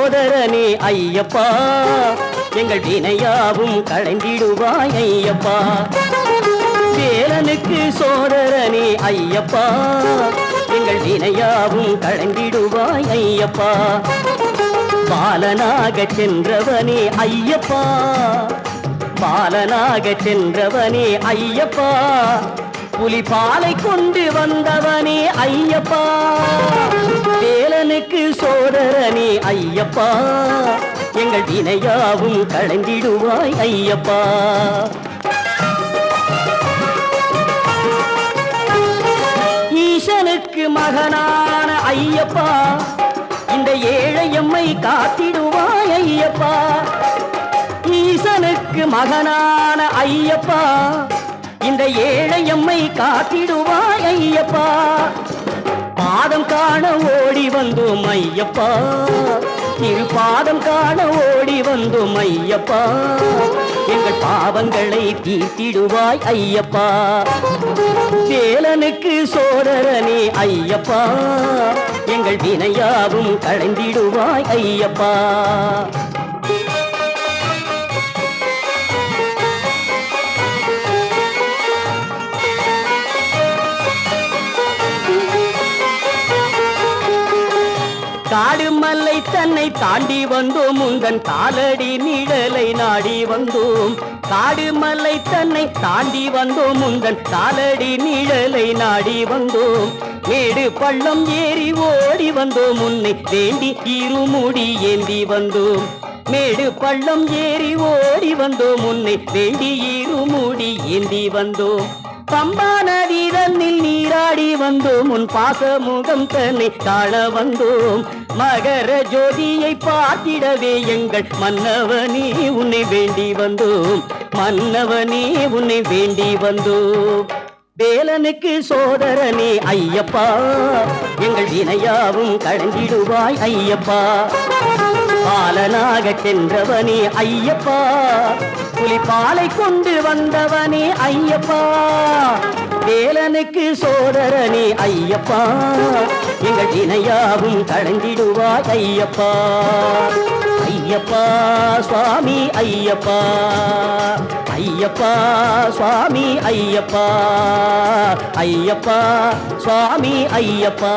சோதரனே ஐயப்பா, எங்கள் வினையாவும் களைந்திடுவாய் ஐயப்பா. வேலனுக்கு சோதரனே ஐயப்பா, எங்கள் வினையாவும் களைந்திடுவாய் ஐயப்பா. பாலனாக சென்றவனே ஐயப்பா, பாலனாக சென்றவனே ஐயப்பா, புலிபாலை கொண்டு வந்தவனே ஐயப்பா. வேலனுக்கு சோதரனே ஐயப்பா, எங்கள் வினையாவும் களைந்திடுவாய் ஐயப்பா. ஈசனுக்கு மகனான ஐயப்பா, இந்த ஏழையம்மை காத்திடுவாய் ஐயப்பா. ஈசனுக்கு மகனான ஐயப்பா, இந்த ஏழையம்மை காத்திடுவாய் ஐயப்பா. பாதம் காண ஓடி வந்தோம் ஐயப்பா, திரு பாதம் காண ஓடி வந்தோம் ஐயப்பா. எங்கள் பாவங்களை தீர்த்திடுவாய் ஐயப்பா. வேலனுக்கு சோதரனே ஐயப்பா, எங்கள் வினையாவும் களைந்திடுவாய் ஐயப்பா. காடுமலை தன்னை தாண்டி வந்தோம், உந்தன் காலடி நிழலை நாடி வந்தோம். காடுமலை தன்னை தாண்டி வந்தோம், உந்தன் காலடி நிழலை நாடி வந்தோம். மேடு பள்ளம் ஏறி ஓடி வந்தோம், உன்னை வேண்டி இருமுடி ஏந்தி வந்தோம். மேடு பள்ளம் ஏறி ஓடி வந்தோம், உன்னை வேண்டி இருமுடி ஏந்தி வந்தோம். பம்பா நதி தன்னில் நீராடி வந்தோம், உன் பாசமுகம் தன்னை காண வந்தோம். மகர ஜோதியை பார்த்திடவே எங்கள் மன்னவனே உன்னை வேண்டி வந்தோம், மன்னவனே உன்னை வேண்டி வந்தோம். வேலனுக்கு சோதரனே ஐயப்பா, எங்கள் வினையாவும் களைந்திடுவாய் ஐயப்பா. பாலனாக சென்றவனே ஐயப்பா, புலிபாலை கொண்டு வந்தவனே ஐயப்பா. வேலனுக்கு சோதரனே ஐயப்பா, எங்கள் வினையாவும் களைந்திடுவாய் ஐயப்பா. ஐயப்பா சுவாமி ஐயப்பா, ஐயப்பா சுவாமி ஐயப்பா, ஐயப்பா சுவாமி ஐயப்பா.